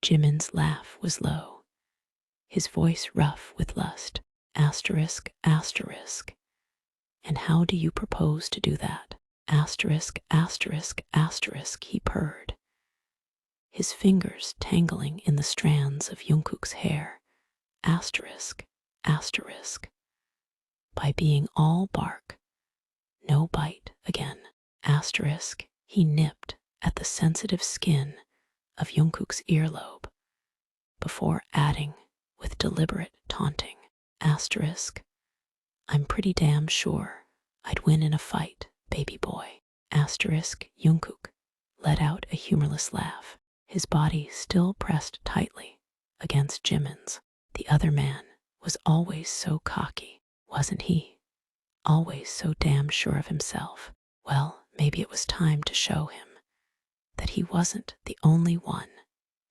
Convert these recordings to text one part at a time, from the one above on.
Jimin's laugh was low, his voice rough with lust. Asterisk, asterisk. And how do you propose to do that? Asterisk, asterisk, asterisk, he purred, his fingers tangling in the strands of Jungkook's hair. Asterisk, asterisk. By being all bark, no bite again. Asterisk, he nipped at the sensitive skin of Jungkook's earlobe before adding with deliberate taunting. Asterisk, I'm pretty damn sure I'd win in a fight, baby boy. Asterisk, Jungkook let out a humorless laugh, his body still pressed tightly against Jimin's. The other man was always so cocky, wasn't he? Always so damn sure of himself. Well, maybe it was time to show him that he wasn't the only one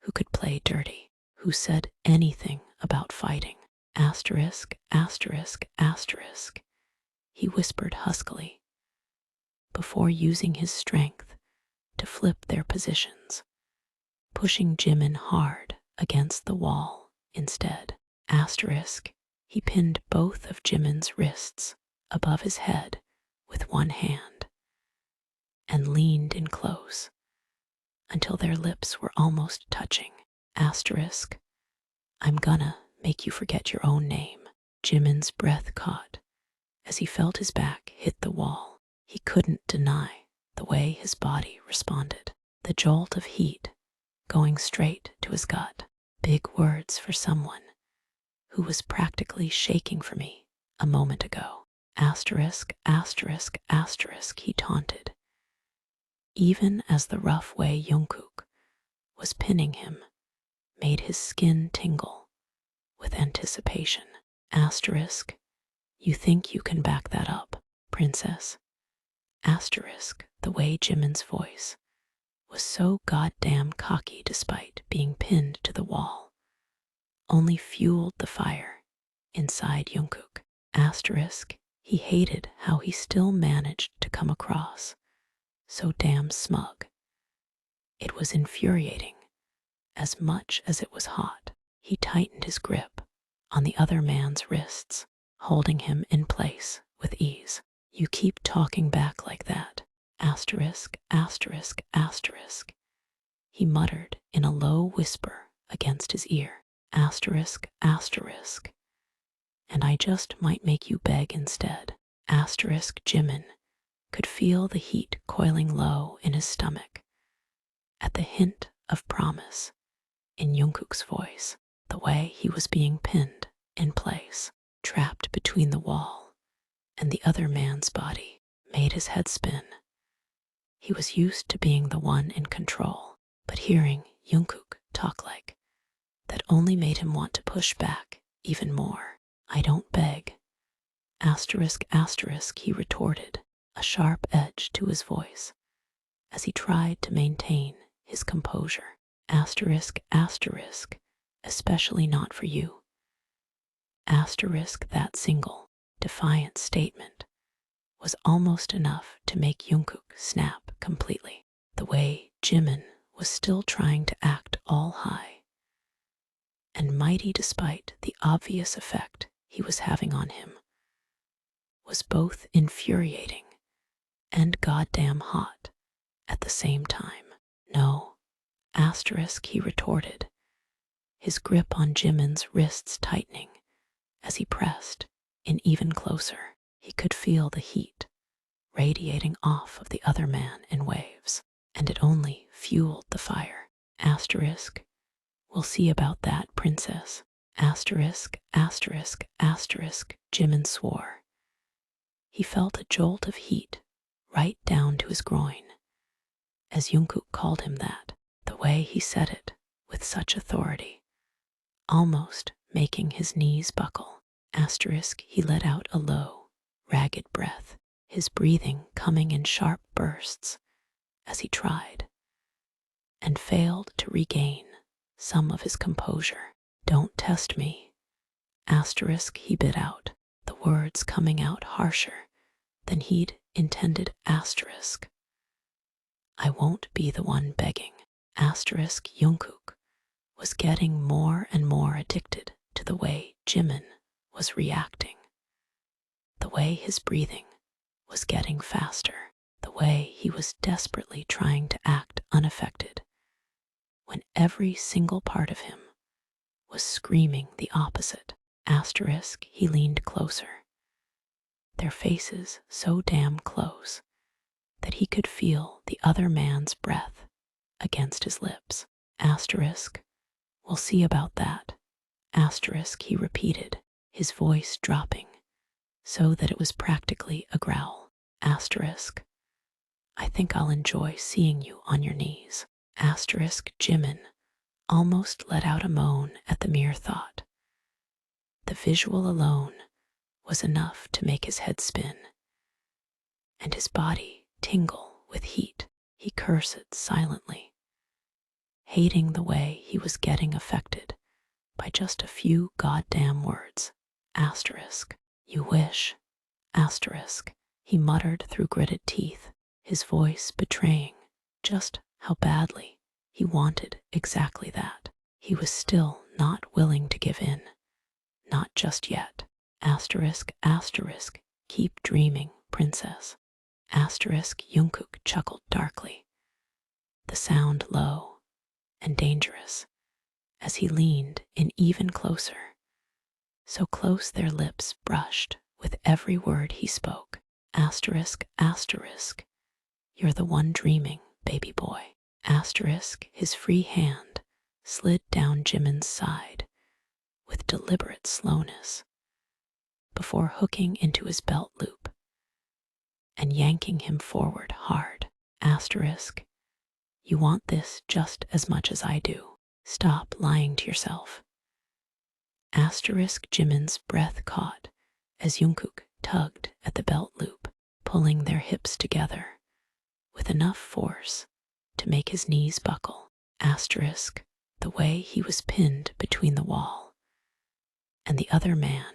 who could play dirty, who said anything about fighting. Asterisk, asterisk, asterisk, he whispered huskily, before using his strength to flip their positions, pushing Jimin hard against the wall instead. Asterisk, he pinned both of Jimin's wrists above his head with one hand and leaned in close until their lips were almost touching. Asterisk, I'm gonna make you forget your own name. Jimin's breath caught as he felt his back hit the wall. He couldn't deny the way his body responded. The jolt of heat going straight to his gut. Big words for someone who was practically shaking for me a moment ago. Asterisk, asterisk, asterisk, he taunted, even as the rough way Jungkook was pinning him made his skin tingle with anticipation. Asterisk, you think you can back that up, princess? Asterisk, the way Jimin's voice was so goddamn cocky despite being pinned to the wall, only fueled the fire inside Jungkook. Asterisk, he hated how he still managed to come across so damn smug. It was infuriating as much as it was hot. He tightened his grip on the other man's wrists, holding him in place with ease. You keep talking back like that. Asterisk, asterisk, asterisk, he muttered in a low whisper against his ear. Asterisk, asterisk, and I just might make you beg instead. Asterisk, Jimin could feel the heat coiling low in his stomach at the hint of promise in Jungkook's voice. The way he was being pinned in place, trapped between the wall and the other man's body, made his head spin. He was used to being the one in control, but hearing Jungkook talk like that only made him want to push back even more. I don't beg. Asterisk, asterisk, he retorted, a sharp edge to his voice as he tried to maintain his composure. Asterisk, asterisk, especially not for you. Asterisk, that single, defiant statement was almost enough to make Jungkook snap completely. The way Jimin was still trying to act all high and mighty despite the obvious effect he was having on him was both infuriating and goddamn hot at the same time. No, asterisk, he retorted, his grip on Jimin's wrists tightening as he pressed in even closer. He could feel the heat radiating off of the other man in waves, and it only fueled the fire. Asterisk, we'll see about that, princess. Asterisk, asterisk, asterisk, Jimin swore. He felt a jolt of heat right down to his groin as Jungkook called him that, the way he said it with such authority, almost making his knees buckle. Asterisk, he let out a low, ragged breath, his breathing coming in sharp bursts as he tried and failed to regain some of his composure. Don't test me. Asterisk, he bit out, the words coming out harsher than he'd intended. Asterisk, I won't be the one begging. Asterisk, Jungkook was getting more and more addicted to the way Jimin was reacting, the way his breathing was getting faster, the way he was desperately trying to act unaffected when every single part of him was screaming the opposite. Asterisk, he leaned closer, their faces so damn close that he could feel the other man's breath against his lips. Asterisk, we'll see about that. Asterisk, he repeated, his voice dropping so that it was practically a growl. Asterisk, I think I'll enjoy seeing you on your knees. Asterisk, Jimin almost let out a moan at the mere thought. The visual alone was enough to make his head spin and his body tingle with heat. He cursed silently, hating the way he was getting affected by just a few goddamn words. Asterisk, you wish. Asterisk, he muttered through gritted teeth, his voice betraying just how badly he wanted exactly that. He was still not willing to give in. Not just yet. Asterisk, asterisk, keep dreaming, princess. Asterisk, JIKOOK chuckled darkly, the sound low and dangerous as he leaned in even closer, so close their lips brushed with every word he spoke. Asterisk, asterisk, you're the one dreaming, baby boy. Asterisk, his free hand slid down Jimin's side with deliberate slowness before hooking into his belt loop and yanking him forward hard. Asterisk, you want this just as much as I do. Stop lying to yourself. Asterisk, Jimin's breath caught as JIKOOK tugged at the belt loop, pulling their hips together with enough force to make his knees buckle. Asterisk, the way he was pinned between the wall and the other man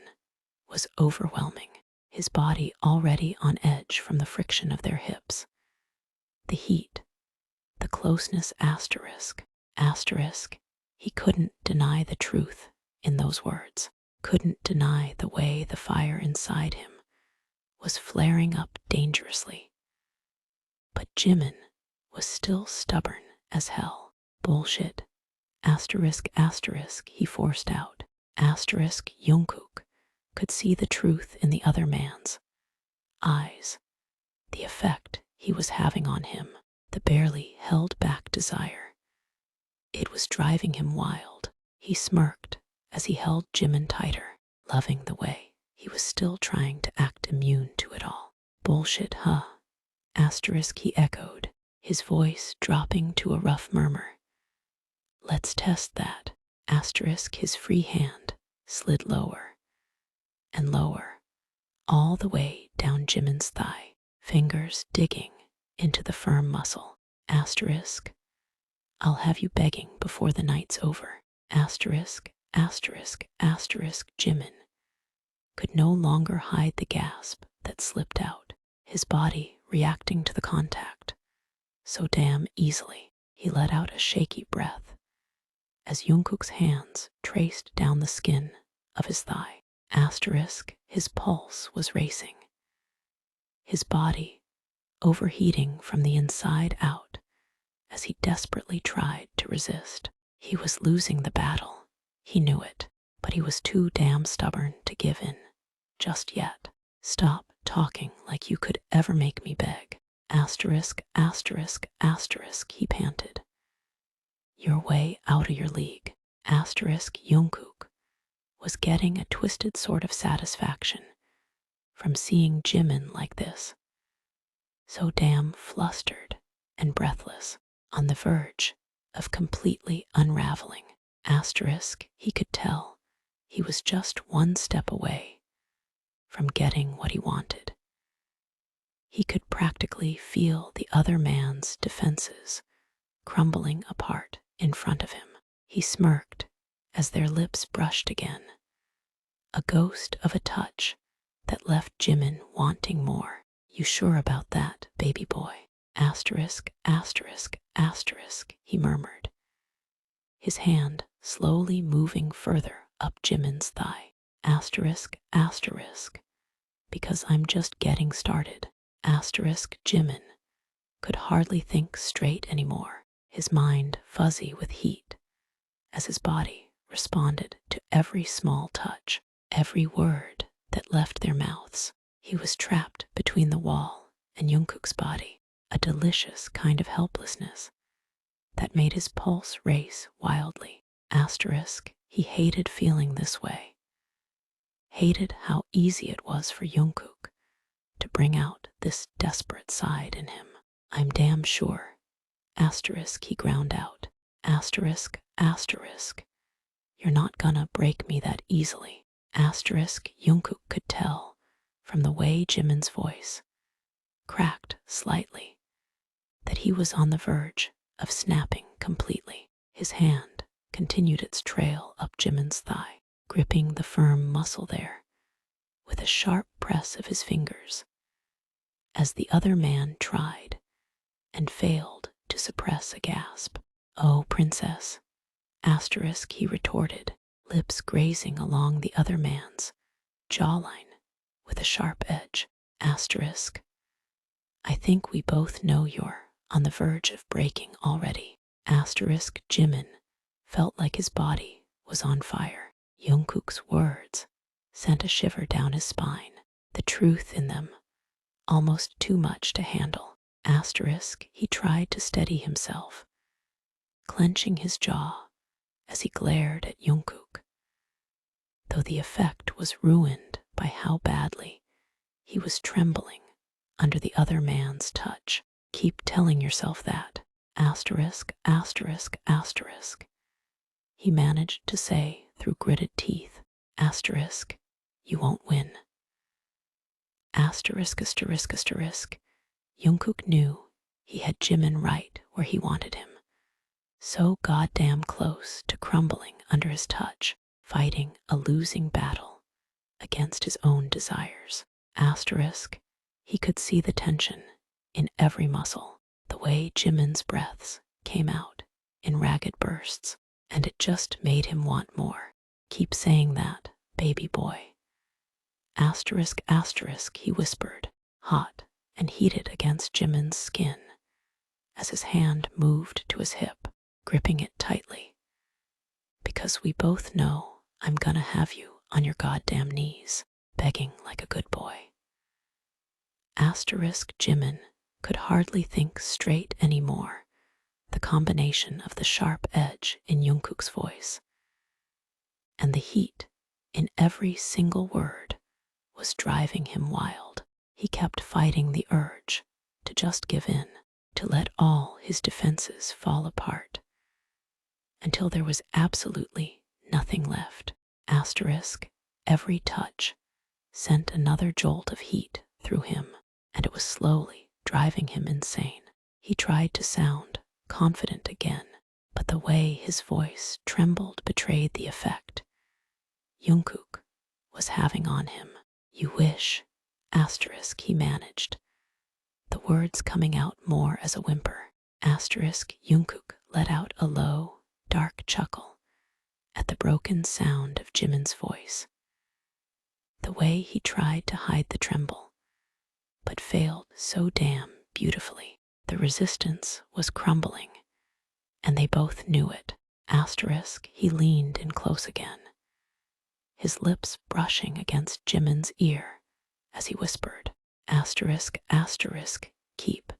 was overwhelming, his body already on edge from the friction of their hips. The heat, the closeness. Asterisk, asterisk, he couldn't deny the truth in those words, couldn't deny the way the fire inside him was flaring up dangerously. But Jimin was still stubborn as hell. Bullshit. Asterisk, asterisk, he forced out. Asterisk, JIKOOK could see the truth in the other man's eyes, the effect he was having on him, the barely held back desire. It was driving him wild. He smirked as he held Jimin tighter, loving the way he was still trying to act immune to it all. Bullshit, huh? Asterisk, he echoed, his voice dropping to a rough murmur. Let's test that. Asterisk, his free hand slid lower and lower, all the way down Jimin's thigh, fingers digging into the firm muscle. Asterisk, I'll have you begging before the night's over. Asterisk, asterisk, asterisk, Jimin could no longer hide the gasp that slipped out, his body reacting to the contact so damn easily. He let out a shaky breath as JIKOOK's hands traced down the skin of his thigh. Asterisk, his pulse was racing, his body overheating from the inside out as he desperately tried to resist. He was losing the battle. He knew it, but he was too damn stubborn to give in just yet. Stop talking like you could ever make me beg. Asterisk, asterisk, asterisk, he panted. You're way out of your league. Asterisk, JIKOOK was getting a twisted sort of satisfaction from seeing Jimin like this, so damn flustered and breathless, on the verge of completely unraveling. Asterisk, he could tell he was just one step away from getting what he wanted. He could practically feel the other man's defenses crumbling apart in front of him. He smirked as their lips brushed again, a ghost of a touch that left Jimin wanting more. You sure about that, baby boy? Asterisk, asterisk, asterisk, he murmured, his hand slowly moving further up Jimin's thigh. Asterisk, asterisk, because I'm just getting started. Asterisk, Jimin could hardly think straight anymore, his mind fuzzy with heat, as his body responded to every small touch, every word that left their mouths. He was trapped between the wall and Jungkook's body, a delicious kind of helplessness that made his pulse race wildly. Asterisk, he hated feeling this way, hated how easy it was for Jungkook to bring out this desperate side in him. I'm damn sure. Asterisk, he ground out. Asterisk, asterisk, you're not gonna break me that easily. Asterisk, Jungkook could tell from the way Jimin's voice cracked slightly that he was on the verge of snapping completely. His hand continued its trail up Jimin's thigh, gripping the firm muscle there with a sharp press of his fingers, as the other man tried and failed to suppress a gasp. Oh, princess, asterisk, he retorted, lips grazing along the other man's jawline with a sharp edge. Asterisk, I think we both know you're on the verge of breaking already. Asterisk, Jimin felt like his body was on fire. Jungkook's words sent a shiver down his spine, the truth in them almost too much to handle. Asterisk, he tried to steady himself, clenching his jaw as he glared at Jungkook, though the effect was ruined by how badly he was trembling under the other man's touch. Keep telling yourself that. Asterisk, asterisk, asterisk, he managed to say through gritted teeth. Asterisk, you won't win. Asterisk, asterisk, asterisk, Jungkook knew he had Jimin right where he wanted him, so goddamn close to crumbling under his touch, fighting a losing battle against his own desires. Asterisk, he could see the tension in every muscle, the way Jimin's breaths came out in ragged bursts, and it just made him want more. Keep saying that, baby boy. Asterisk, asterisk, he whispered, hot and heated against Jimin's skin, as his hand moved to his hip, gripping it tightly. Because we both know I'm gonna have you on your goddamn knees, begging like a good boy. Asterisk, Jimin could hardly think straight anymore. The combination of the sharp edge in Jungkook's voice and the heat in every single word was driving him wild. He kept fighting the urge to just give in, to let all his defenses fall apart, until there was absolutely nothing left. Asterisk, every touch sent another jolt of heat through him, and it was slowly driving him insane. He tried to sound confident again, but the way his voice trembled betrayed the effect Jungkook was having on him. You wish, asterisk, he managed, the words coming out more as a whimper. Asterisk, Jungkook let out a low, dark chuckle at the broken sound of Jimin's voice. The way he tried to hide the tremble, but failed so damn beautifully. The resistance was crumbling, and they both knew it. Asterisk, he leaned in close again, his lips brushing against Jimin's ear as he whispered, asterisk, asterisk, keep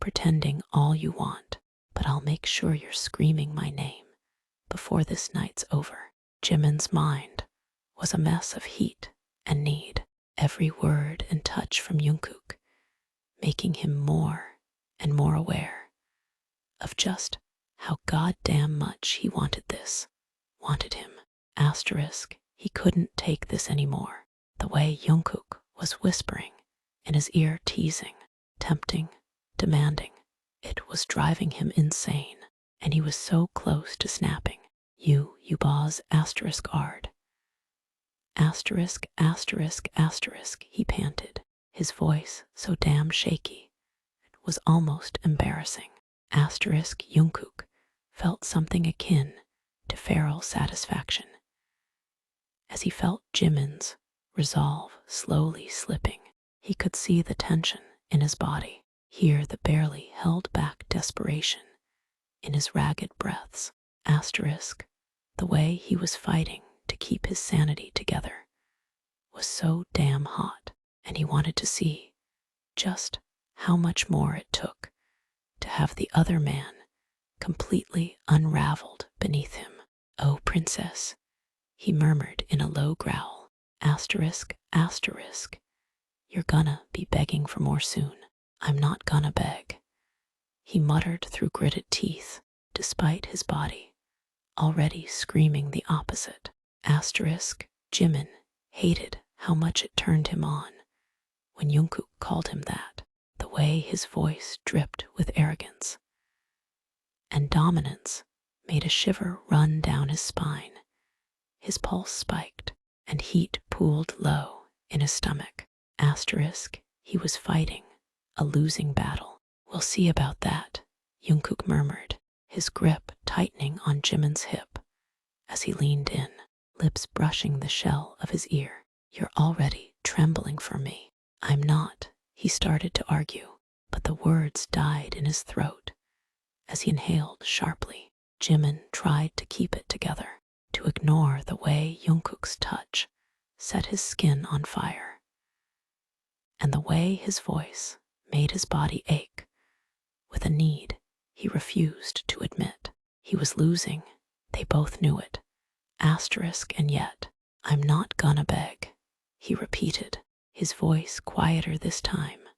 pretending all you want, but I'll make sure you're screaming my name before this night's over. Jimin's mind was a mess of heat and need, every word and touch from Jungkook making him more and more aware of just how goddamn much he wanted this, wanted him. Asterisk, he couldn't take this anymore. The way Jungkook was whispering in his ear, teasing, tempting, demanding, it was driving him insane, and he was so close to snapping. You boss, asterisk ard. Asterisk, asterisk, asterisk, he panted, his voice so damn shaky it was almost embarrassing. Asterisk, Jungkook felt something akin to feral satisfaction. As he felt Jimin's resolve slowly slipping, he could see the tension in his body, hear the barely held back desperation in his ragged breaths. Asterisk, the way he was fighting to keep his sanity together was so damn hot, and he wanted to see just how much more it took to have the other man completely unraveled beneath him. "Oh, princess," he murmured in a low growl. Asterisk, asterisk, you're gonna be begging for more soon. I'm not gonna beg, he muttered through gritted teeth, despite his body already screaming the opposite. Asterisk, Jimin hated how much it turned him on when Jungkook called him that, the way his voice dripped with arrogance and dominance made a shiver run down his spine. His pulse spiked and heat pooled low in his stomach. Asterisk, he was fighting a losing battle. "We'll see about that," Jungkook murmured, his grip tightening on Jimin's hip as he leaned in, lips brushing the shell of his ear. "You're already trembling for me." "I'm not," he started to argue, but the words died in his throat as he inhaled sharply. Jimin tried to keep it together, to ignore the way Jungkook's touch set his skin on fire, and the way his voice made his body ache with a need he refused to admit. He was losing. They both knew it. Asterisk, and yet, "I'm not gonna beg," he repeated, his voice quieter this time,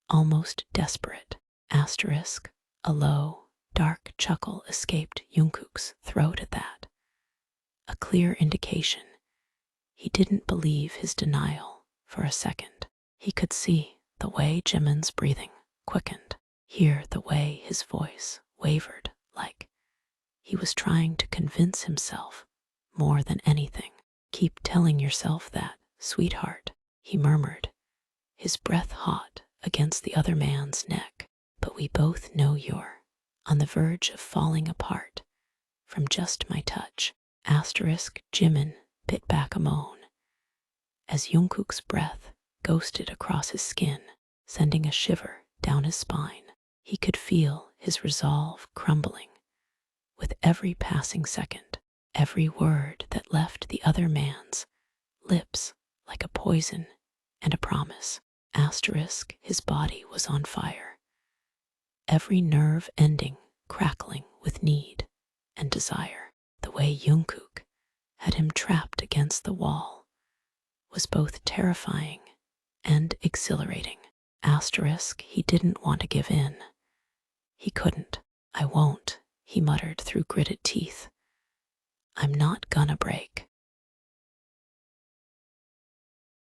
almost desperate. Asterisk, a low, dark chuckle escaped Jungkook's throat at that, a clear indication he didn't believe his denial for a second. He could see the way Jimin's breathing quickened, hear the way his voice wavered, like he was trying to convince himself more than anything. "Keep telling yourself that, sweetheart," he murmured, his breath hot against the other man's neck. "But we both know you're on the verge of falling apart from just my touch." Asterisk, Jimin bit back a moan as Jungkook's breath ghosted across his skin, sending a shiver down his spine. He could feel his resolve crumbling with every passing second, every word that left the other man's lips like a poison and a promise. Asterisk, his body was on fire, every nerve ending crackling with need and desire. The way Jungkook had him trapped against the wall was both terrifying and exhilarating. Asterisk, he didn't want to give in. He couldn't. "I won't," he muttered through gritted teeth. "I'm not gonna break."